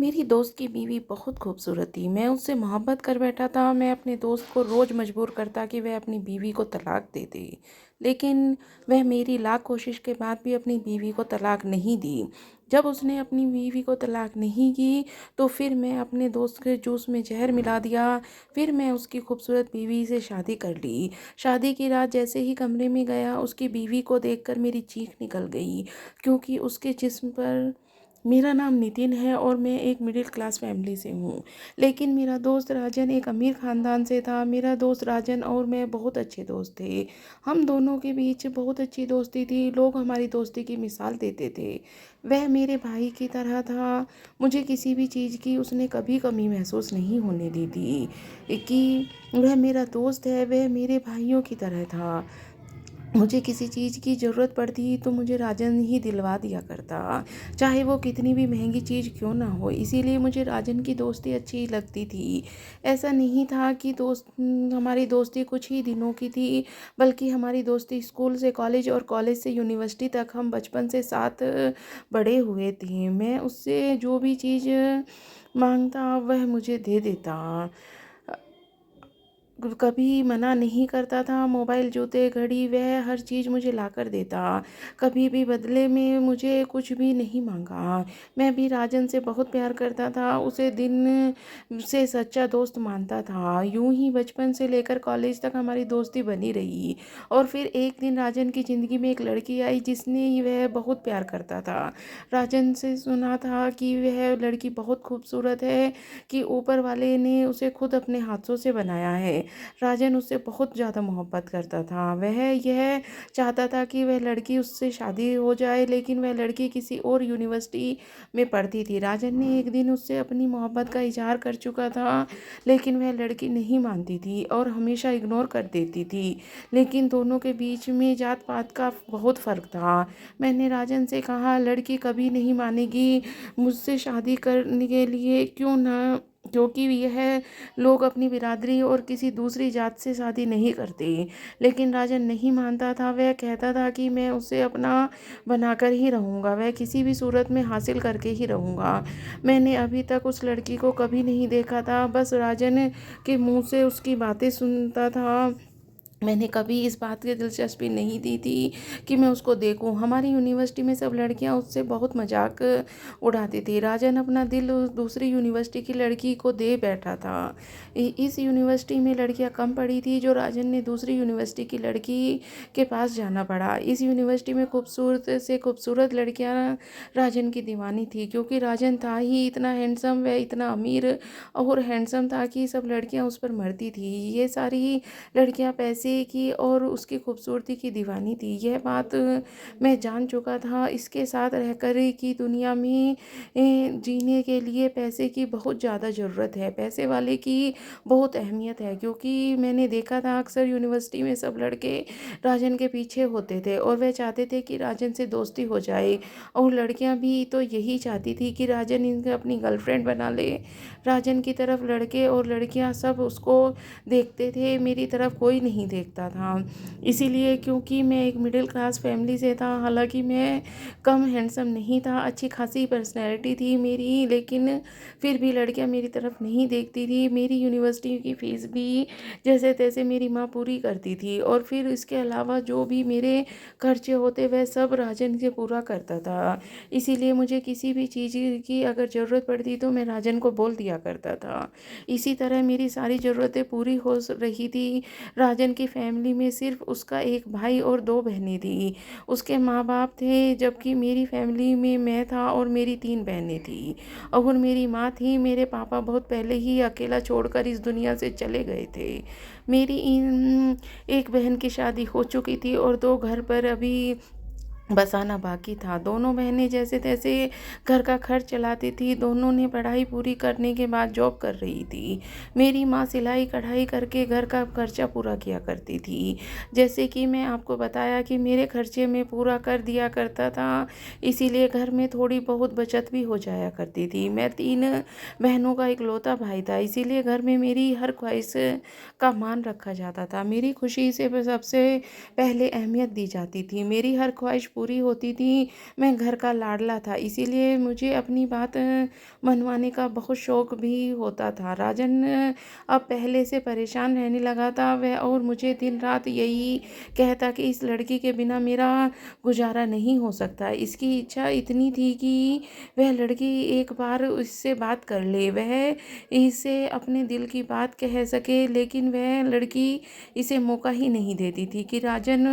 मेरी दोस्त की बीवी बहुत खूबसूरत थी। मैं उससे मोहब्बत कर बैठा था। मैं अपने दोस्त को रोज़ मजबूर करता कि वह अपनी बीवी को तलाक दे दे। लेकिन वह मेरी लाख कोशिश के बाद भी अपनी बीवी को तलाक नहीं दी। जब उसने अपनी बीवी को तलाक नहीं की, तो फिर मैं अपने दोस्त के जूस में ज़हर मिला दिया। फिर मैं उसकी खूबसूरत बीवी से शादी कर ली। शादी की रात जैसे ही कमरे में गया, उसकी बीवी को देखकर मेरी चीख निकल गई, क्योंकि उसके जिस्म पर मेरा नाम नितिन है और मैं एक मिडिल क्लास फैमिली से हूँ। लेकिन मेरा दोस्त राजन एक अमीर ख़ानदान से था। मेरा दोस्त राजन और मैं बहुत अच्छे दोस्त थे। हम दोनों के बीच बहुत अच्छी दोस्ती थी। लोग हमारी दोस्ती की मिसाल देते थे। वह मेरे भाई की तरह था। मुझे किसी भी चीज़ की उसने कभी कमी महसूस नहीं होने दी थी कि वह मेरा दोस्त है। वह मेरे भाइयों की तरह था। मुझे किसी चीज़ की ज़रूरत पड़ती तो मुझे राजन ही दिलवा दिया करता, चाहे वो कितनी भी महंगी चीज़ क्यों ना हो। इसीलिए मुझे राजन की दोस्ती अच्छी लगती थी। ऐसा नहीं था कि हमारी दोस्ती कुछ ही दिनों की थी, बल्कि हमारी दोस्ती स्कूल से कॉलेज और कॉलेज से यूनिवर्सिटी तक हम बचपन से साथ बड़े हुए थे। मैं उससे जो भी चीज़ मांगता वह मुझे दे देता। कभी मना नहीं करता था। मोबाइल, जूते, घड़ी, वह हर चीज़ मुझे ला कर देता। कभी भी बदले में मुझे कुछ भी नहीं मांगा। मैं भी राजन से बहुत प्यार करता था, उसे दिन से सच्चा दोस्त मानता था। यूं ही बचपन से लेकर कॉलेज तक हमारी दोस्ती बनी रही। और फिर एक दिन राजन की ज़िंदगी में एक लड़की आई जिसने वह बहुत प्यार करता था। राजन से सुना था कि वह लड़की बहुत खूबसूरत है, कि ऊपर वाले ने उसे खुद अपने हाथों से बनाया है। राजन उससे बहुत ज़्यादा मोहब्बत करता था। वह यह चाहता था कि वह लड़की उससे शादी हो जाए, लेकिन वह लड़की किसी और यूनिवर्सिटी में पढ़ती थी। राजन ने एक दिन उससे अपनी मोहब्बत का इजहार कर चुका था, लेकिन वह लड़की नहीं मानती थी और हमेशा इग्नोर कर देती थी। लेकिन दोनों के बीच में जात पात का बहुत फ़र्क था। मैंने राजन से कहा, लड़की कभी नहीं मानेगी मुझसे शादी करने के लिए, क्यों ना, क्योंकि यह लोग अपनी बिरादरी और किसी दूसरी जात से शादी नहीं करते। लेकिन राजन नहीं मानता था। वह कहता था कि मैं उसे अपना बनाकर ही रहूँगा, वह किसी भी सूरत में हासिल करके ही रहूँगा। मैंने अभी तक उस लड़की को कभी नहीं देखा था, बस राजन के मुंह से उसकी बातें सुनता था। मैंने कभी इस बात की दिलचस्पी नहीं दी थी कि मैं उसको देखूं। हमारी यूनिवर्सिटी में सब लड़कियां उससे बहुत मजाक उड़ाती थी। राजन अपना दिल उस दूसरी यूनिवर्सिटी की लड़की को दे बैठा था। इस यूनिवर्सिटी में लड़कियां कम पड़ी थी, जो राजन ने दूसरी यूनिवर्सिटी की लड़की के पास जाना पड़ा। इस यूनिवर्सिटी में खूबसूरत से खूबसूरत लड़कियां राजन की दीवानी थी, क्योंकि राजन था ही इतना हैंडसम, वह इतना अमीर और हैंडसम था कि सब लड़कियां उस पर मरती थी। ये सारी लड़कियां पैसे की और उसकी खूबसूरती की दीवानी थी। यह बात मैं जान चुका था। इसके साथ रहकर की दुनिया में जीने के लिए पैसे की बहुत ज़्यादा ज़रूरत है, पैसे वाले की बहुत अहमियत है। क्योंकि मैंने देखा था अक्सर यूनिवर्सिटी में सब लड़के राजन के पीछे होते थे और वह चाहते थे कि राजन से दोस्ती हो जाए, और लड़कियां भी तो यही चाहती थी कि राजन इनके अपनी गर्लफ्रेंड बना ले। राजन की तरफ लड़के और लड़कियां सब उसको देखते थे, मेरी तरफ कोई नहीं देखता था। इसीलिए, क्योंकि मैं एक मिडिल क्लास फैमिली से था, हालांकि मैं कम हैंडसम नहीं था, अच्छी खासी पर्सनैलिटी थी मेरी, लेकिन फिर भी लड़कियां मेरी तरफ नहीं देखती थी। मेरी यूनिवर्सिटी की फ़ीस भी जैसे तैसे मेरी माँ पूरी करती थी, और फिर इसके अलावा जो भी मेरे खर्चे होते वह सब राजन से पूरा करता था। इसीलिए मुझे किसी भी चीज़ की अगर ज़रूरत पड़ती तो मैं राजन को बोल दिया करता था। इसी तरह मेरी सारी ज़रूरतें पूरी हो रही थी। राजन की फैमिली में सिर्फ उसका एक भाई और दो बहनें थी। उसके माँ बाप थे, जबकि मेरी फैमिली में मैं था और मेरी तीन बहनें थी और मेरी माँ थी। मेरे पापा बहुत पहले ही अकेला छोड़कर इस दुनिया से चले गए थे। मेरी इन एक बहन की शादी हो चुकी थी और दो घर पर अभी बसाना बाकी था। दोनों बहनें जैसे तैसे घर का खर्च चलाती थी। दोनों ने पढ़ाई पूरी करने के बाद जॉब कर रही थी। मेरी माँ सिलाई कढ़ाई करके घर का खर्चा पूरा किया करती थी। जैसे कि मैं आपको बताया कि मेरे खर्चे में पूरा कर दिया करता था, इसीलिए घर में थोड़ी बहुत बचत भी हो जाया करती थी। मैं तीन बहनों का इकलौता भाई था, इसीलिए घर में मेरी हर ख्वाहिश का मान रखा जाता था। मेरी खुशी से सबसे पहले अहमियत दी जाती थी। मेरी हर ख्वाहिश पूरी होती थी, मैं घर का लाडला था, इसीलिए मुझे अपनी बात मनवाने का बहुत शौक भी होता था। राजन अब पहले से परेशान रहने लगा था वह, और मुझे दिन रात यही कहता कि इस लड़की के बिना मेरा गुजारा नहीं हो सकता। इसकी इच्छा इतनी थी कि वह लड़की एक बार इससे बात कर ले, वह इसे अपने दिल की बात कह सके, लेकिन वह लड़की इसे मौका ही नहीं देती थी कि राजन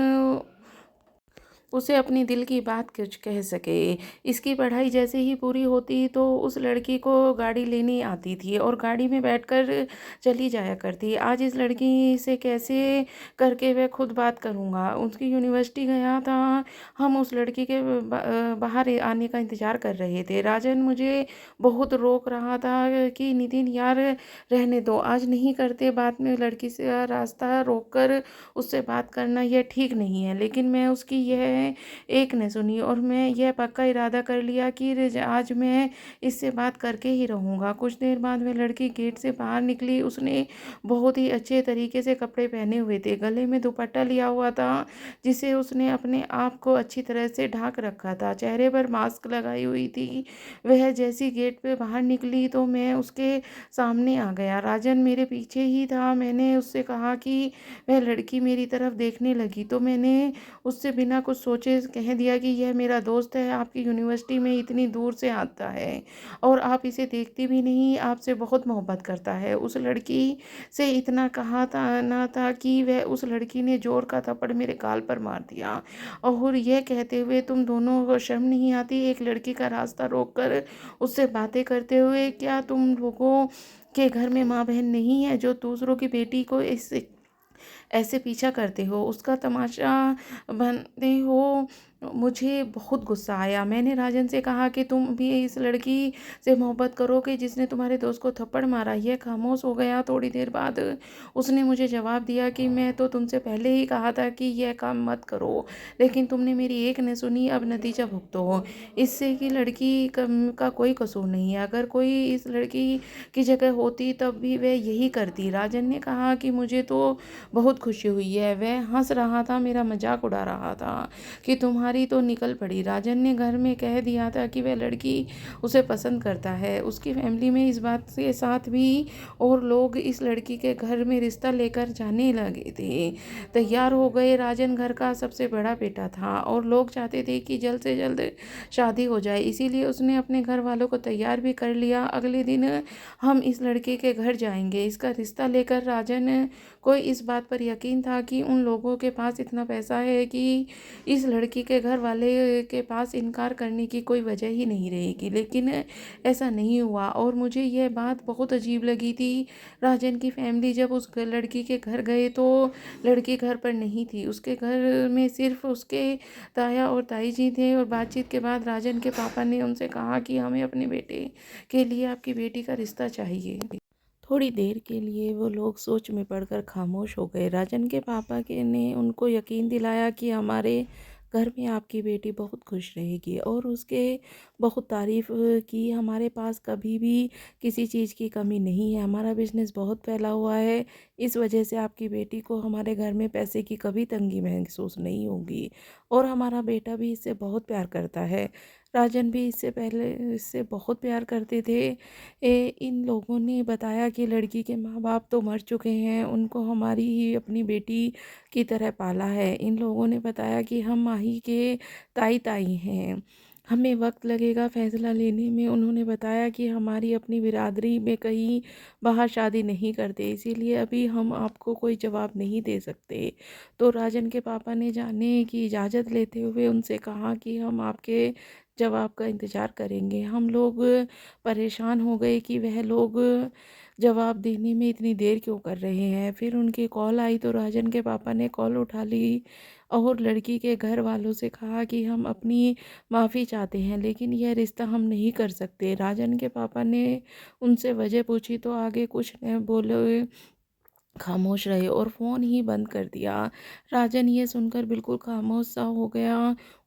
उसे अपनी दिल की बात कुछ कह सके। इसकी पढ़ाई जैसे ही पूरी होती तो उस लड़की को गाड़ी लेनी आती थी और गाड़ी में बैठकर चली जाया करती। आज इस लड़की से कैसे करके वह खुद बात करूँगा। उसकी यूनिवर्सिटी गया था, हम उस लड़की के बाहर आने का इंतज़ार कर रहे थे। राजन मुझे बहुत रोक रहा था कि नितिन यार रहने दो, आज नहीं करते, बाद में लड़की से रास्ता रोक कर उससे बात करना यह ठीक नहीं है। लेकिन मैं उसकी यह एक ने सुनी और मैं यह पक्का इरादा कर लिया कि आज मैं इससे बात करके ही रहूँगा। कुछ देर बाद वह लड़की गेट से बाहर निकली। उसने बहुत ही अच्छे तरीके से कपड़े पहने हुए थे, गले में दुपट्टा लिया हुआ था जिसे उसने अपने आप को अच्छी तरह से ढक रखा था, चेहरे पर मास्क लगाई हुई थी। वह जैसी गेट पे बाहर निकली तो मैं उसके सामने आ गया। राजन मेरे पीछे ही था। मैंने उससे कहा कि वह लड़की मेरी तरफ देखने लगी तो मैंने उससे बिना कुछ सोचे कह दिया कि यह मेरा दोस्त है, आपकी यूनिवर्सिटी में इतनी दूर से आता है और आप इसे देखती भी नहीं, आपसे बहुत मोहब्बत करता है। उस लड़की से इतना कहा था ना था कि वह उस लड़की ने जोर का थप्पड़ मेरे गाल पर मार दिया और यह कहते हुए तुम दोनों को शर्म नहीं आती एक लड़की का रास्ता रोक कर उससे बातें करते हुए? क्या तुम लोगों के घर में माँ बहन नहीं है जो दूसरों की बेटी को इस ऐसे पीछा करते हो, उसका तमाशा बनते हो? मुझे बहुत गुस्सा आया। मैंने राजन से कहा कि तुम भी इस लड़की से मोहब्बत करोगे जिसने तुम्हारे दोस्त को थप्पड़ मारा। यह खामोश हो गया। थोड़ी देर बाद उसने मुझे जवाब दिया कि मैं तो तुमसे पहले ही कहा था कि यह काम मत करो, लेकिन तुमने मेरी एक न सुनी, अब नतीजा भुगतो। इससे कि लड़की का कोई कसूर नहीं है, अगर कोई इस लड़की की जगह होती तब भी वह यही करती। राजन ने कहा कि मुझे तो बहुत खुशी हुई है। वह हंस रहा था, मेरा मजाक उड़ा रहा था कि तुम्हारी तो निकल पड़ी। राजन ने घर में कह दिया था कि वह लड़की उसे पसंद करता है। उसकी फैमिली में इस बात के साथ भी और लोग इस लड़की के घर में रिश्ता लेकर जाने लगे थे, तैयार हो गए। राजन घर का सबसे बड़ा बेटा था और लोग चाहते थे कि जल्द से जल्द शादी हो जाए, इसीलिए उसने अपने घर वालों को तैयार भी कर लिया। अगले दिन हम इस लड़के के घर जाएंगे इसका रिश्ता लेकर। राजन को इस बात पर यकीन था कि उन लोगों के पास इतना पैसा है कि इस लड़की के घर वाले के पास इनकार करने की कोई वजह ही नहीं रहेगी, लेकिन ऐसा नहीं हुआ और मुझे यह बात बहुत अजीब लगी थी। राजन की फैमिली जब उस लड़की के घर गए तो लड़की घर पर नहीं थी। उसके घर में सिर्फ उसके ताया और ताई जी थे और बातचीत के बाद राजन के पापा ने उनसे कहा कि हमें अपने बेटे के लिए आपकी बेटी का रिश्ता चाहिए। थोड़ी देर के लिए वो लोग सोच में पड़कर खामोश हो गए। राजन के पापा के ने उनको यकीन दिलाया कि हमारे घर में आपकी बेटी बहुत खुश रहेगी और उसके बहुत तारीफ़ की। हमारे पास कभी भी किसी चीज़ की कमी नहीं है, हमारा बिजनेस बहुत फैला हुआ है, इस वजह से आपकी बेटी को हमारे घर में पैसे की कभी तंगी महसूस नहीं होगी और हमारा बेटा भी इससे बहुत प्यार करता है। राजन भी इससे बहुत प्यार करते थे। इन लोगों ने बताया कि लड़की के माँ बाप तो मर चुके हैं, उनको हमारी ही अपनी बेटी की तरह पाला है। इन लोगों ने बताया कि हम माही के ताई ताई हैं, हमें वक्त लगेगा फैसला लेने में। उन्होंने बताया कि हमारी अपनी बिरादरी में कहीं बाहर शादी नहीं करते, इसीलिए अभी हम आपको कोई जवाब नहीं दे सकते। तो राजन के पापा ने जाने की इजाज़त लेते हुए उनसे कहा कि हम आपके जवाब का इंतज़ार करेंगे। हम लोग परेशान हो गए कि वह लोग जवाब देने में इतनी देर क्यों कर रहे हैं। फिर उनकी कॉल आई तो राजन के पापा ने कॉल उठा ली और लड़की के घर वालों से कहा कि हम अपनी माफ़ी चाहते हैं, लेकिन यह रिश्ता हम नहीं कर सकते। राजन के पापा ने उनसे वजह पूछी तो आगे कुछ न बोले, खामोश रहे और फ़ोन ही बंद कर दिया। राजन ये सुनकर बिल्कुल खामोश सा हो गया।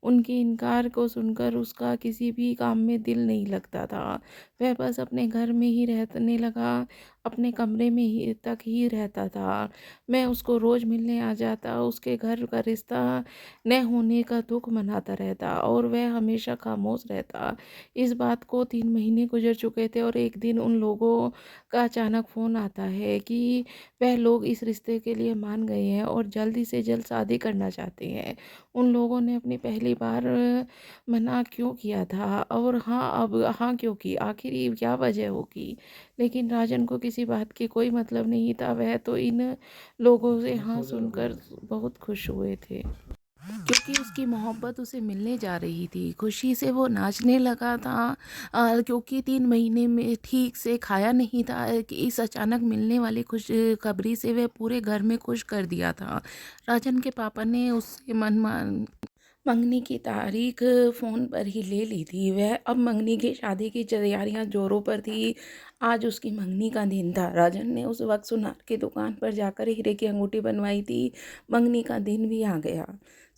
उनके इनकार को सुनकर उसका किसी भी काम में दिल नहीं लगता था। वह बस अपने घर में ही रहने लगा, अपने कमरे में ही तक ही रहता था। मैं उसको रोज़ मिलने आ जाता, उसके घर का रिश्ता न होने का दुःख मनाता रहता और वह हमेशा खामोश रहता। इस बात को 3 महीने गुज़र चुके थे और एक दिन उन लोगों का अचानक फ़ोन आता है कि वह लोग इस रिश्ते के लिए मान गए हैं और जल्दी से जल्द शादी करना चाहते हैं। उन लोगों ने अपनी पहली बार मना क्यों किया था और हाँ, अब हाँ क्यों की? आखिर ये क्या वजह होगी? लेकिन राजन को किसी बात की कोई मतलब नहीं था, वह तो इन लोगों से हाँ सुनकर बहुत खुश हुए थे। क्योंकि उसकी मोहब्बत उसे मिलने जा रही थी। खुशी से वो नाचने लगा था क्योंकि 3 महीने में ठीक से खाया नहीं था कि इस अचानक मिलने वाली खुशखबरी से वह पूरे घर में खुश कर दिया था। राजन के पापा ने उससे मंगनी की तारीख फ़ोन पर ही ले ली थी। वह अब मंगनी की शादी की तैयारियां ज़ोरों पर थी। आज उसकी मंगनी का दिन था। राजन ने उस वक्त सुनार की दुकान पर जाकर हीरे की अंगूठी बनवाई थी। मंगनी का दिन भी आ गया।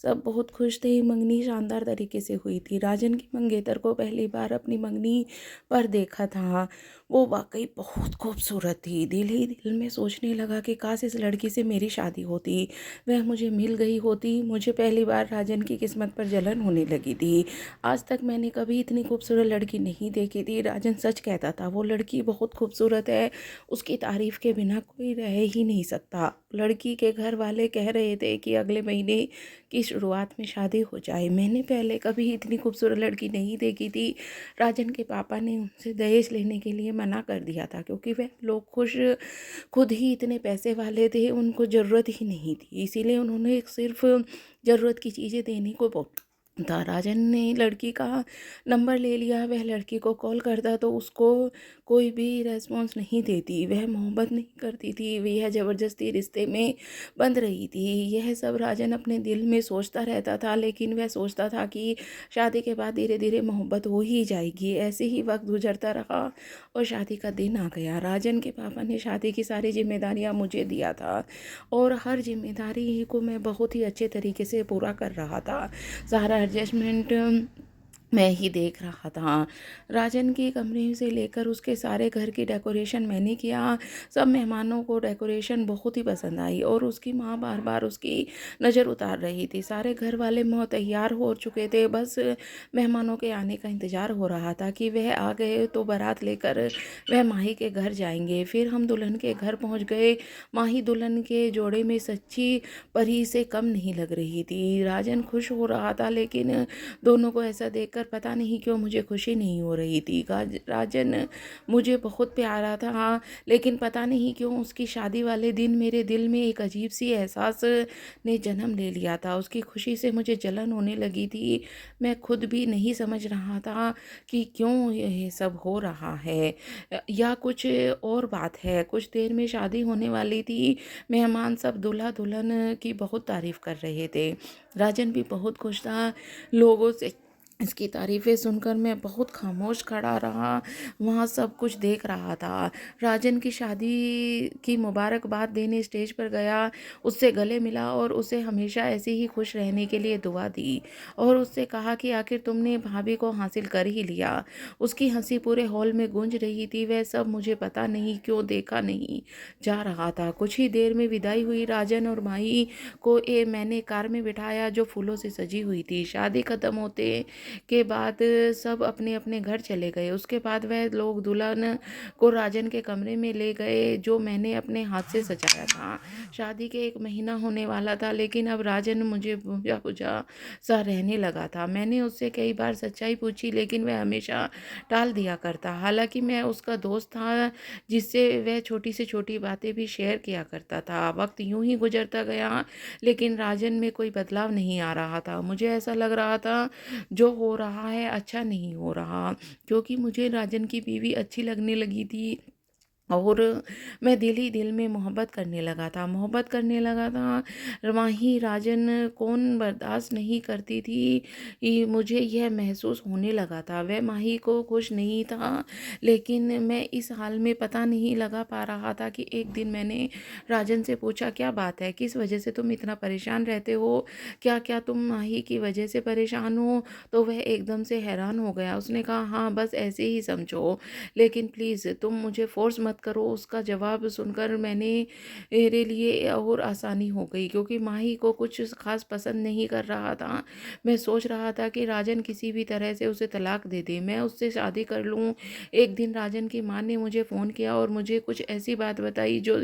सब बहुत खुश थे। मंगनी शानदार तरीके से हुई थी। राजन की मंगेतर को पहली बार अपनी मंगनी पर देखा था। वो वाकई बहुत खूबसूरत थी। दिल ही दिल में सोचने लगा कि काश इस लड़की से मेरी शादी होती, वह मुझे मिल गई होती। मुझे पहली बार राजन की किस्मत पर जलन होने लगी थी। आज तक मैंने कभी इतनी खूबसूरत लड़की नहीं देखी थी। राजन सच कहता था, वो लड़की बहुत खूबसूरत है, उसकी तारीफ के बिना कोई रह ही नहीं सकता। लड़की के घर वाले कह रहे थे कि अगले महीने की शुरुआत में शादी हो जाए। मैंने पहले कभी इतनी खूबसूरत लड़की नहीं देखी थी। राजन के पापा ने उनसे दहेज लेने के लिए मना कर दिया था क्योंकि वह लोग खुद ही इतने पैसे वाले थे, उनको ज़रूरत ही नहीं थी। इसीलिए उन्होंने सिर्फ ज़रूरत की चीज़ें देने को था। राजन ने लड़की का नंबर ले लिया। वह लड़की को कॉल करता तो उसको कोई भी रेस्पॉन्स नहीं देती। वह मोहब्बत नहीं करती थी, वह ज़बरदस्ती रिश्ते में बंध रही थी। यह सब राजन अपने दिल में सोचता रहता था, लेकिन वह सोचता था कि शादी के बाद धीरे धीरे मोहब्बत हो ही जाएगी। ऐसे ही वक्त गुजरता रहा और शादी का दिन आ गया। राजन के पापा ने शादी की सारी जिम्मेदारियां मुझे दिया था और हर जिम्मेदारी को मैं बहुत ही अच्छे तरीके से पूरा कर रहा था। सारा एडजस्टमेंट मैं ही देख रहा था। राजन के कमरे से लेकर उसके सारे घर की डेकोरेशन मैंने किया। सब मेहमानों को डेकोरेशन बहुत ही पसंद आई और उसकी माँ बार बार उसकी नज़र उतार रही थी। सारे घर वाले तैयार हो चुके थे, बस मेहमानों के आने का इंतज़ार हो रहा था कि वह आ गए तो बारात लेकर वह माही के घर जाएंगे। फिर हम दुल्हन के घर पहुंच गए। माही दुल्हन के जोड़े में सच्ची परी से कम नहीं लग रही थी। राजन खुश हो रहा था, लेकिन दोनों को ऐसा देखकर पता नहीं क्यों मुझे खुशी नहीं हो रही थी। राजन मुझे बहुत प्यारा था, लेकिन पता नहीं क्यों उसकी शादी वाले दिन मेरे दिल में एक अजीब सी एहसास ने जन्म ले लिया था। उसकी खुशी से मुझे जलन होने लगी थी। मैं खुद भी नहीं समझ रहा था कि क्यों ये सब हो रहा है या कुछ और बात है। कुछ देर में शादी होने वाली थी। मेहमान सब दूल्हा दुल्हन की बहुत तारीफ कर रहे थे। राजन भी बहुत खुश था। लोगों से इसकी तारीफ़ें सुनकर मैं बहुत खामोश खड़ा रहा, वहाँ सब कुछ देख रहा था। राजन की शादी की मुबारकबाद देने स्टेज पर गया, उससे गले मिला और उसे हमेशा ऐसे ही खुश रहने के लिए दुआ दी और उससे कहा कि आखिर तुमने भाभी को हासिल कर ही लिया। उसकी हंसी पूरे हॉल में गूंज रही थी। वह सब मुझे पता नहीं क्यों देखा नहीं जा रहा था। कुछ ही देर में विदाई हुई। राजन और माही को मैंने कार में बिठाया जो फूलों से सजी हुई थी। शादी खत्म होते के बाद सब अपने अपने घर चले गए। उसके बाद वह लोग दुल्हन को राजन के कमरे में ले गए जो मैंने अपने हाथ से सजाया था। शादी के 1 महीना होने वाला था, लेकिन अब राजन मुझे बुझा बुझा सा रहने लगा था। मैंने उससे कई बार सच्चाई पूछी, लेकिन वह हमेशा टाल दिया करता। हालांकि मैं उसका दोस्त था जिससे वह छोटी से छोटी बातें भी शेयर किया करता था। वक्त यूं ही गुजरता गया, लेकिन राजन में कोई बदलाव नहीं आ रहा था। मुझे ऐसा लग रहा था जो हो रहा है अच्छा नहीं हो रहा, क्योंकि मुझे राजन की बीवी अच्छी लगने लगी थी। और मैं दिल ही दिल में मोहब्बत करने लगा था, मोहब्बत करने लगा था। वहीं राजन कौन बर्दाश्त नहीं करती थी कि मुझे यह महसूस होने लगा था। वह माही को खुश नहीं था, लेकिन मैं इस हाल में पता नहीं लगा पा रहा था कि एक दिन मैंने राजन से पूछा, क्या बात है, किस वजह से तुम इतना परेशान रहते हो, क्या क्या तुम माही की वजह से परेशान हो? तो वह एकदम से हैरान हो गया। उसने कहा, हाँ बस ऐसे ही समझो, लेकिन प्लीज़ तुम मुझे फ़ोर्स मत करो। उसका जवाब सुनकर मेरे लिए और आसानी हो गई, क्योंकि माही को कुछ ख़ास पसंद नहीं कर रहा था। मैं सोच रहा था कि राजन किसी भी तरह से उसे तलाक दे दे, मैं उससे शादी कर लूँ। एक दिन राजन की माँ ने मुझे फ़ोन किया और मुझे कुछ ऐसी बात बताई जो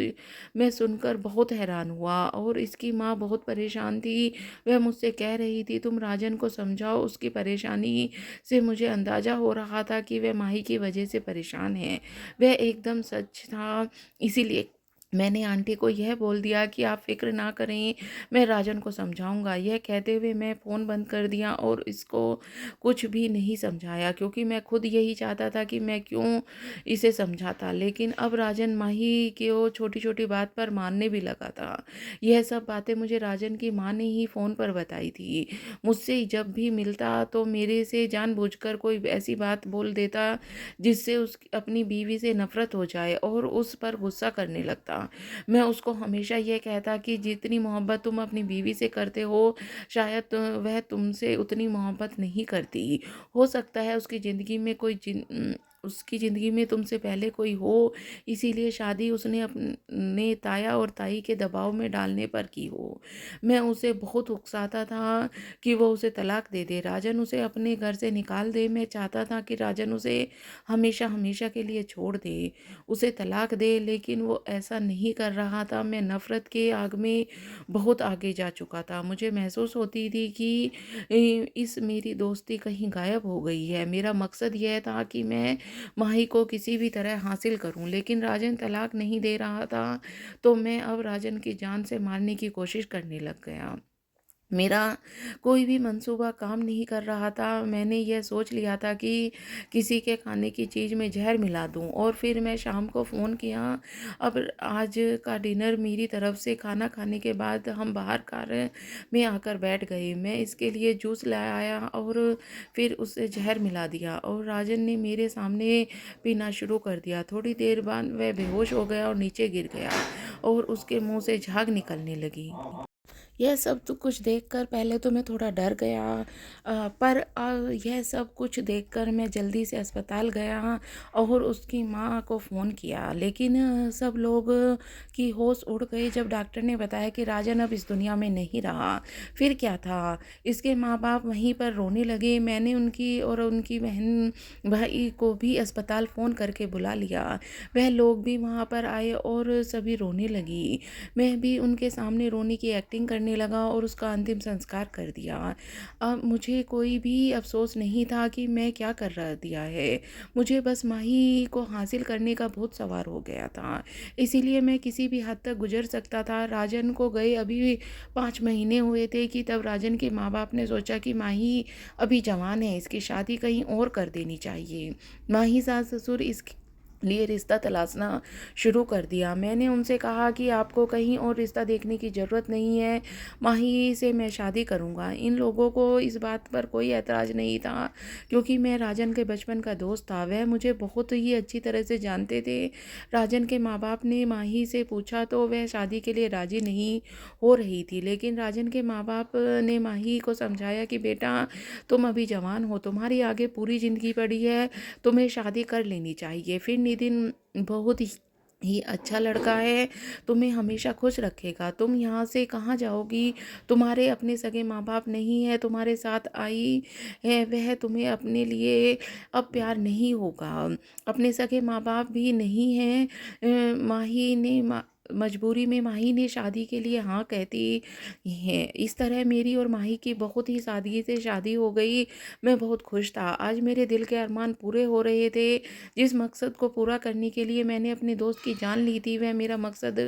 मैं सुनकर बहुत हैरान हुआ। और इसकी माँ बहुत परेशान थी। वह मुझसे कह रही थी, तुम राजन को समझाओ, उसकी परेशानी से मुझे अंदाज़ा हो रहा था कि वह माही की वजह से परेशान है। वह एकदम सच था, इसीलिए मैंने आंटी को यह बोल दिया कि आप फ़िक्र ना करें, मैं राजन को समझाऊँगा। यह कहते हुए मैं फ़ोन बंद कर दिया और इसको कुछ भी नहीं समझाया, क्योंकि मैं खुद यही चाहता था कि मैं क्यों इसे समझाता। लेकिन अब राजन माही को छोटी-छोटी बात पर मानने भी लगा था। यह सब बातें मुझे राजन की माँ ने ही फ़ोन पर बताई थी। मुझसे जब भी मिलता तो मेरे से जानबूझकर कोई ऐसी बात बोल देता जिससे अपनी बीवी से नफ़रत हो जाए और उस पर गुस्सा करने लगता। मैं उसको हमेशा ये कहता कि जितनी मोहब्बत तुम अपनी बीवी से करते हो, शायद वह तुमसे उतनी मोहब्बत नहीं करती। हो सकता है उसकी ज़िंदगी में तुमसे पहले कोई हो, इसीलिए शादी उसने अपने ताया और ताई के दबाव में डालने पर की हो। मैं उसे बहुत उकसाता था कि वो उसे तलाक दे दे, राजन उसे अपने घर से निकाल दे। मैं चाहता था कि राजन उसे हमेशा हमेशा के लिए छोड़ दे, उसे तलाक दे, लेकिन वो ऐसा नहीं कर रहा था। मैं नफ़रत के आग में बहुत आगे जा चुका था। मुझे महसूस होती थी कि इस मेरी दोस्ती कहीं गायब हो गई है। मेरा मकसद यह था कि मैं माही को किसी भी तरह हासिल करूं, लेकिन राजन तलाक नहीं दे रहा था, तो मैं अब राजन की जान से मारने की कोशिश करने लग गया। मेरा कोई भी मंसूबा काम नहीं कर रहा था। मैंने यह सोच लिया था कि किसी के खाने की चीज़ में ज़हर मिला दूं, और फिर मैं शाम को फ़ोन किया। अब आज का डिनर मेरी तरफ से खाना खाने के बाद हम बाहर कार में आकर बैठ गए। मैं इसके लिए जूस ले आया और फिर उसे ज़हर मिला दिया और राजन ने मेरे सामने पीना शुरू कर दिया। थोड़ी देर बाद वह बेहोश हो गया और नीचे गिर गया और उसके मुंह से झाग निकलने लगी। यह सब तो कुछ देखकर पहले तो मैं थोड़ा डर गया, पर यह सब कुछ देखकर मैं जल्दी से अस्पताल गया और उसकी माँ को फ़ोन किया। लेकिन सब लोग की होश उड़ गई जब डॉक्टर ने बताया कि राजन अब इस दुनिया में नहीं रहा। फिर क्या था, इसके माँ बाप वहीं पर रोने लगे। मैंने उनकी और उनकी बहन भाई को भी अस्पताल फ़ोन करके बुला लिया। वह लोग भी वहाँ पर आए और सभी रोने लगी। मैं भी उनके सामने रोने की एक्टिंग करने लगा और उसका अंतिम संस्कार कर दिया। अब मुझे कोई भी अफ़सोस नहीं था कि मैं क्या कर रह दिया है। मुझे बस माही को हासिल करने का भूत सवार हो गया था। इसीलिए मैं किसी भी हद तक गुज़र सकता था। राजन को गए अभी 5 महीने हुए थे कि तब राजन के माँ-बाप ने सोचा कि माही अभी जवान है, इसकी शादी कहीं और कर देनी चाहिए। माही सास-ससुर इसके लिए रिश्ता तलाशना शुरू कर दिया। मैंने उनसे कहा कि आपको कहीं और रिश्ता देखने की ज़रूरत नहीं है, माही से मैं शादी करूँगा। इन लोगों को इस बात पर कोई ऐतराज़ नहीं था, क्योंकि मैं राजन के बचपन का दोस्त था। वह मुझे बहुत ही अच्छी तरह से जानते थे। राजन के माँ बाप ने माही से पूछा तो वह शादी के लिए राज़ी नहीं हो रही थी, लेकिन राजन के माँ बाप ने माही को समझाया कि बेटा, तुम अभी जवान हो, तुम्हारी आगे पूरी ज़िंदगी पड़ी है, तुम्हें शादी कर लेनी चाहिए। फिर नितिन बहुत ही अच्छा लड़का है, तुम्हें हमेशा खुश रखेगा। तुम यहाँ से कहाँ जाओगी? तुम्हारे अपने सगे माँ बाप नहीं है, तुम्हारे साथ आई है वह तुम्हें अपने लिए अब प्यार नहीं होगा। अपने सगे माँ बाप भी नहीं हैं। माही ने मजबूरी में माही ने शादी के लिए हाँ कहती है। इस तरह मेरी और माही की बहुत ही सादगी से शादी हो गई। मैं बहुत खुश था। आज मेरे दिल के अरमान पूरे हो रहे थे। जिस मकसद को पूरा करने के लिए मैंने अपने दोस्त की जान ली थी, वह मेरा मकसद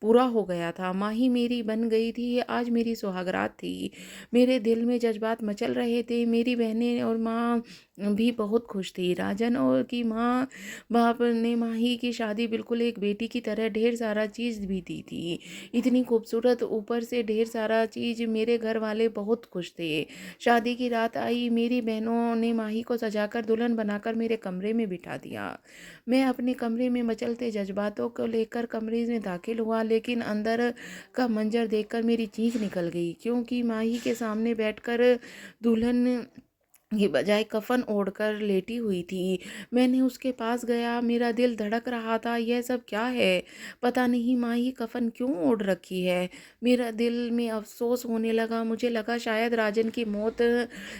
पूरा हो गया था। माही मेरी बन गई थी, आज मेरी सुहागरात थी। मेरे दिल में जज्बात मचल रहे थे। मेरी बहनें और माँ भी बहुत खुश थी। राजन और की माँ बाप ने माही की शादी बिल्कुल एक बेटी की तरह ढेर सारा चीज़ भी दी थी। इतनी खूबसूरत, ऊपर से ढेर सारा चीज़। मेरे घर वाले बहुत खुश थे। शादी की रात आई, मेरी बहनों ने माही को सजाकर दुल्हन बनाकर मेरे कमरे में बिठा दिया। मैं अपने कमरे में मचलते जज्बातों को लेकर कमरे में दाखिल हुआ, लेकिन अंदर का मंजर देखकर मेरी चीख निकल गई, क्योंकि माही के सामने बैठकर दुल्हन की बजाय कफन ओढ़कर लेटी हुई थी। मैंने उसके पास गया, मेरा दिल धड़क रहा था। यह सब क्या है? पता नहीं माही कफन क्यों ओढ़ रखी है। मेरा दिल में अफसोस होने लगा। मुझे लगा शायद राजन की मौत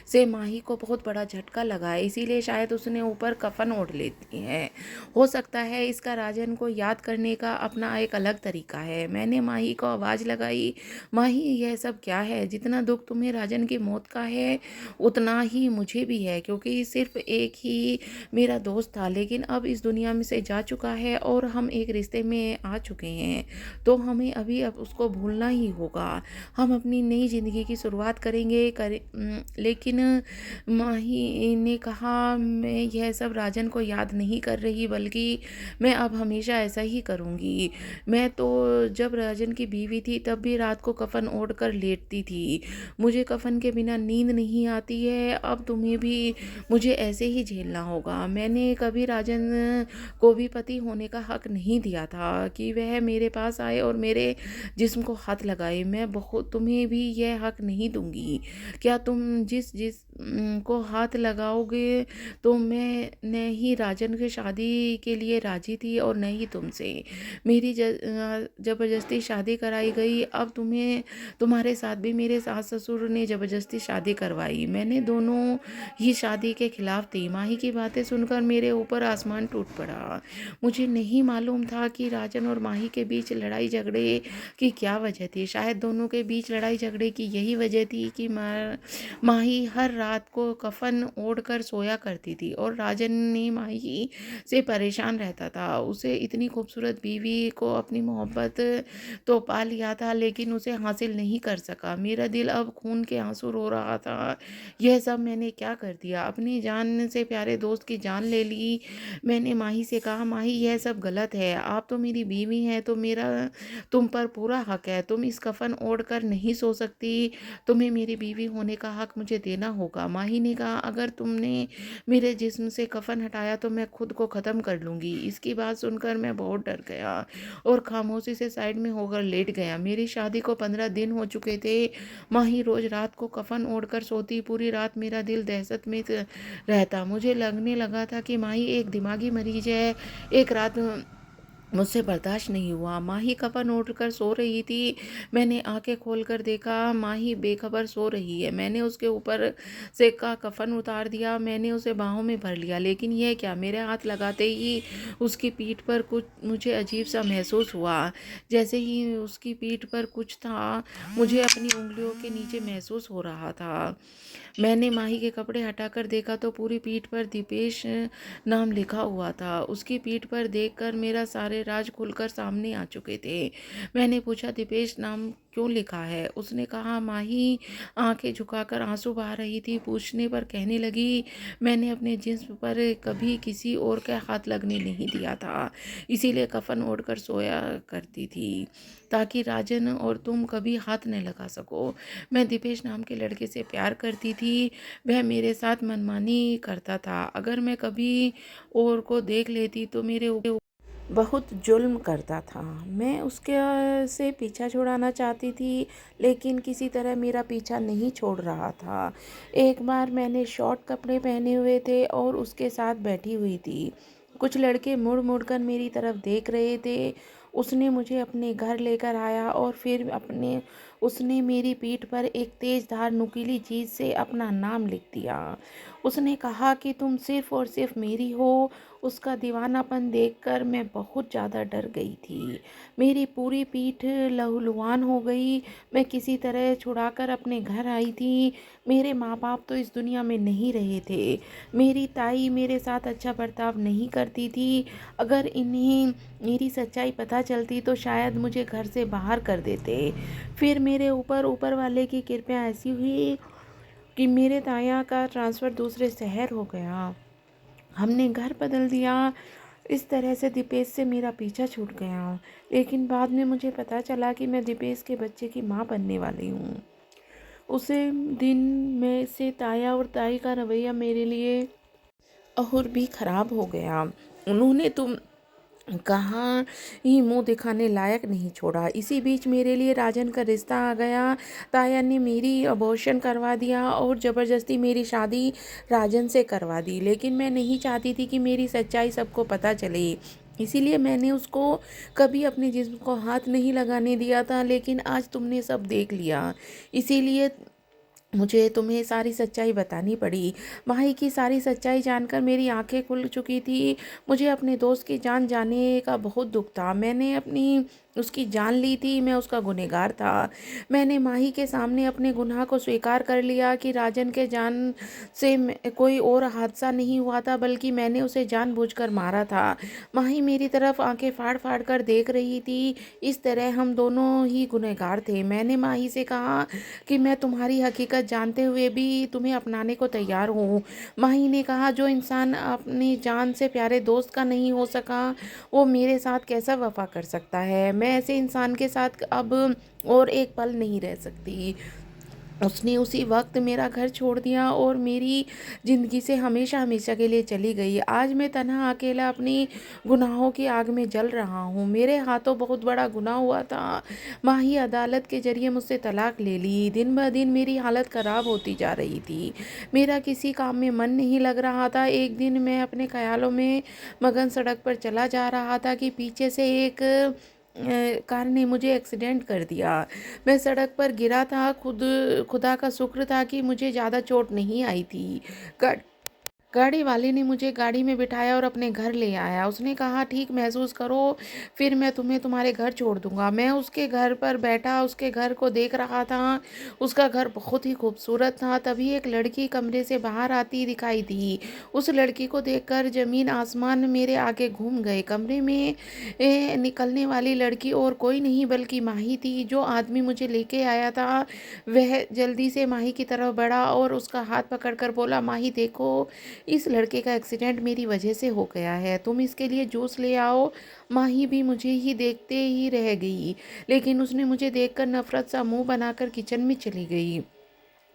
से माही को बहुत बड़ा झटका लगा है, इसीलिए शायद उसने ऊपर कफन ओढ़ लेती है। हो सकता है इसका राजन को याद करने का अपना एक अलग तरीका है। मैंने माही को आवाज़ लगाई, माही यह सब क्या है? जितना दुख तुम्हें राजन की मौत का है उतना ही मुझे भी है, क्योंकि सिर्फ एक ही मेरा दोस्त था, लेकिन अब इस दुनिया में से जा चुका है और हम एक रिश्ते में आ चुके हैं, तो हमें अभी अब उसको भूलना ही होगा। हम अपनी नई ज़िंदगी की शुरुआत लेकिन माही ने कहा, मैं यह सब राजन को याद नहीं कर रही, बल्कि मैं अब हमेशा ऐसा ही करूँगी। मैं तो जब राजन की बीवी थी तब भी रात को कफन ओढ़ कर लेटती थी। मुझे कफन के बिना नींद नहीं आती है। अब तुम्हें भी मुझे ऐसे ही झेलना होगा। मैंने कभी राजन को भी पति होने का हक नहीं दिया था कि वह मेरे पास आए और मेरे जिस्म को हाथ लगाए। मैं बहुत तुम्हें भी यह हक नहीं दूंगी। क्या तुम जिस जिस को हाथ लगाओगे? तो मैं न ही राजन की शादी के लिए राजी थी और न ही तुमसे। मेरी जबरदस्ती शादी कराई गई। अब तुम्हारे साथ भी मेरे सास ससुर ने जबरदस्ती शादी करवाई। मैंने दोनों ही शादी के खिलाफ थी। माही की बातें सुनकर मेरे ऊपर आसमान टूट पड़ा। मुझे नहीं मालूम था कि राजन और माही के बीच लड़ाई झगड़े की क्या वजह थी। शायद दोनों के बीच लड़ाई झगड़े की यही वजह थी कि माही हर रात को कफन ओढ़ कर सोया करती थी और राजन ने माही से परेशान रहता था। उसे इतनी खूबसूरत बीवी को अपनी मोहब्बत तो पा लिया था, लेकिन उसे हासिल नहीं कर सका। मेरा दिल अब खून के आंसू रो रहा था। यह सब मैंने क्या कर दिया? अपनी जान से प्यारे दोस्त की जान ले ली। मैंने माही से कहा, माही यह सब गलत है। आप तो मेरी बीवी हैं, तो मेरा तुम पर पूरा हक है। तुम इस कफन ओढ़ कर नहीं सो सकती। तुम्हें मेरी बीवी होने का हक मुझे देना होगा। माही ने कहा, अगर तुमने मेरे जिस्म से कफन हटाया तो मैं खुद को ख़त्म कर लूँगी। इसकी बात सुनकर मैं बहुत डर गया और खामोशी से साइड में होकर लेट गया। मेरी शादी को 15 दिन हो चुके थे। माही रोज रात को कफन ओढ़कर सोती। पूरी रात मेरा दिल दहशत में रहता। मुझे लगने लगा था कि माही एक दिमागी मरीज है। एक रात मुझसे बर्दाश्त नहीं हुआ। माही कफन ओढ़कर सो रही थी। मैंने आंखें खोलकर देखा, माही बेखबर सो रही है। मैंने उसके ऊपर से का कफन उतार दिया। मैंने उसे बाहों में भर लिया, लेकिन यह क्या, मेरे हाथ लगाते ही उसकी पीठ पर कुछ मुझे अजीब सा महसूस हुआ। जैसे ही उसकी पीठ पर कुछ था, मुझे अपनी उंगलियों के नीचे महसूस हो रहा था। मैंने माही के कपड़े हटाकर देखा तो पूरी पीठ पर दीपेश नाम लिखा हुआ था। उसकी पीठ पर देखकर मेरा सारे राज खुलकर सामने आ चुके थे। मैंने पूछा, दीपेश नाम क्यों लिखा है? उसने कहा। माही आंखें झुकाकर आंसू बहा रही थी। पूछने पर कहने लगी, मैंने अपने जिस्म पर कभी किसी और का हाथ लगने नहीं दिया था, इसीलिए कफन ओढ़कर सोया करती थी ताकि राजन और तुम कभी हाथ न लगा सको। मैं दीपेश नाम के लड़के से प्यार करती थी। वह मेरे साथ मनमानी करता था। अगर मैं कभी और को देख लेती तो मेरे ऊपर बहुत जुल्म करता था। मैं उसके से पीछा छुड़ाना चाहती थी, लेकिन किसी तरह मेरा पीछा नहीं छोड़ रहा था। एक बार मैंने शॉर्ट कपड़े पहने हुए थे और उसके साथ बैठी हुई थी। कुछ लड़के मुड़ मुड़ कर मेरी तरफ देख रहे थे। उसने मुझे अपने घर लेकर आया और फिर उसने मेरी पीठ पर एक तेज धार नुकीली चीज़ से अपना नाम लिख दिया। उसने कहा कि तुम सिर्फ और सिर्फ मेरी हो। उसका दीवानापन देखकर मैं बहुत ज़्यादा डर गई थी। मेरी पूरी पीठ लहूलुहान हो गई। मैं किसी तरह छुड़ाकर अपने घर आई थी। मेरे माँ बाप तो इस दुनिया में नहीं रहे थे। मेरी ताई मेरे साथ अच्छा बर्ताव नहीं करती थी। अगर इन्हें मेरी सच्चाई पता चलती तो शायद मुझे घर से बाहर कर देते। फिर मेरे ऊपर ऊपर वाले की कृपा ऐसी हुई कि मेरे ताया का ट्रांसफ़र दूसरे शहर हो गया, हमने घर बदल दिया। इस तरह से दीपेश से मेरा पीछा छूट गया। लेकिन बाद में मुझे पता चला कि मैं दीपेश के बच्चे की माँ बनने वाली हूँ। उसी दिन में से ताया और ताई का रवैया मेरे लिए और भी खराब हो गया। उन्होंने तुम कहाँ ही मुंह दिखाने लायक नहीं छोड़ा। इसी बीच मेरे लिए राजन का रिश्ता आ गया। ताया ने मेरी अबॉर्शन करवा दिया और ज़बरदस्ती मेरी शादी राजन से करवा दी। लेकिन मैं नहीं चाहती थी कि मेरी सच्चाई सबको पता चले, इसीलिए मैंने उसको कभी अपने जिस्म को हाथ नहीं लगाने दिया था। लेकिन आज तुमने सब देख लिया, इसीलिए मुझे तुम्हें सारी सच्चाई बतानी पड़ी। माही की सारी सच्चाई जानकर मेरी आंखें खुल चुकी थी। मुझे अपने दोस्त की जान जाने का बहुत दुख था। मैंने अपनी उसकी जान ली थी, मैं उसका गुनहगार था। मैंने माही के सामने अपने गुनाह को स्वीकार कर लिया कि राजन के जान से कोई और हादसा नहीं हुआ था, बल्कि मैंने उसे जानबूझकर मारा था। माही मेरी तरफ आंखें फाड़ फाड़ कर देख रही थी। इस तरह हम दोनों ही गुनहगार थे। मैंने माही से कहा कि मैं तुम्हारी हकीकत जानते हुए भी तुम्हें अपनाने को तैयार हूँ। माही ने कहा, जो इंसान अपनी जान से प्यारे दोस्त का नहीं हो सका, वो मेरे साथ कैसा वफा कर सकता है। मैं ऐसे इंसान के साथ अब और एक पल नहीं रह सकती। उसने उसी वक्त मेरा घर छोड़ दिया और मेरी ज़िंदगी से हमेशा हमेशा के लिए चली गई। आज मैं तन्हा अकेला अपनी गुनाहों की आग में जल रहा हूँ। मेरे हाथों बहुत बड़ा गुनाह हुआ था। माही अदालत के ज़रिए मुझसे तलाक ले ली। दिन ब दिन मेरी हालत ख़राब होती जा रही थी। मेरा किसी काम में मन नहीं लग रहा था। एक दिन मैं अपने ख़्यालों में मगन सड़क पर चला जा रहा था कि पीछे से एक कार ने मुझे एक्सीडेंट कर दिया। मैं सड़क पर गिरा था। खुदा का शुक्र था कि मुझे ज़्यादा चोट नहीं आई थी। गा गाड़ी वाले ने मुझे गाड़ी में बिठाया और अपने घर ले आया। उसने कहा, ठीक महसूस करो, फिर मैं तुम्हें तुम्हारे घर छोड़ दूंगा। मैं उसके घर पर बैठा उसके घर को देख रहा था। उसका घर बहुत ही खूबसूरत था। तभी एक लड़की कमरे से बाहर आती दिखाई दी। उस लड़की को देखकर ज़मीन आसमान मेरे आगे घूम गए। कमरे में निकलने वाली लड़की और कोई नहीं बल्कि माही थी। जो आदमी मुझे लेके आया था वह जल्दी से माही की तरफ बढ़ा और उसका हाथ पकड़कर बोला, माही देखो, इस लड़के का एक्सीडेंट मेरी वजह से हो गया है, तुम इसके लिए जूस ले आओ। माही भी मुझे ही देखते ही रह गई, लेकिन उसने मुझे देखकर नफरत सा मुंह बनाकर किचन में चली गई।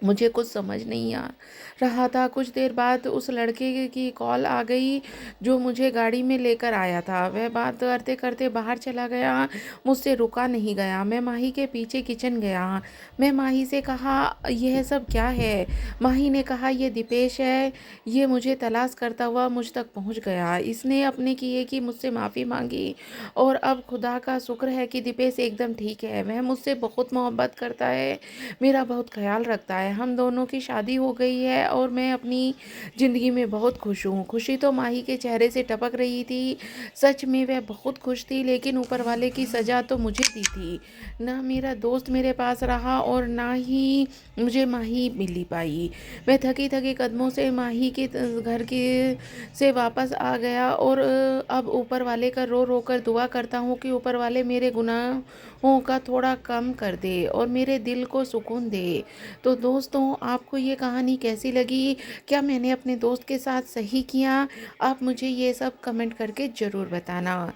मुझे कुछ समझ नहीं आ रहा था। कुछ देर बाद उस लड़के की कॉल आ गई जो मुझे गाड़ी में लेकर आया था। वह बात करते करते बाहर चला गया, मुझसे रुका नहीं गया। मैं माही के पीछे किचन गया। मैं माही से कहा, यह सब क्या है? माही ने कहा, यह दीपेश है। ये मुझे तलाश करता हुआ मुझ तक पहुंच गया। इसने अपने किए की मुझसे माफ़ी मांगी और अब खुदा का शुक्र है कि दीपेश एकदम ठीक है। वह मुझसे बहुत मोहब्बत करता है, मेरा बहुत ख्याल रखता है। हम दोनों की शादी हो गई है और मैं अपनी ज़िंदगी में बहुत खुश हूँ। खुशी तो माही के चेहरे से टपक रही थी। सच में वह बहुत खुश थी, लेकिन ऊपर वाले की सज़ा तो मुझे दी थी। ना मेरा दोस्त मेरे पास रहा और ना ही मुझे माही मिली पाई। मैं थके थके कदमों से माही के घर के से वापस आ गया और अब ऊपर वाले का रो रो कर दुआ करता हूँ कि ऊपर वाले मेरे गुनाहों का थोड़ा कम कर दे और मेरे दिल को सुकून दे। तो दोस्तों, आपको ये कहानी कैसी लगी? क्या मैंने अपने दोस्त के साथ सही किया? आप मुझे ये सब कमेंट करके ज़रूर बताना।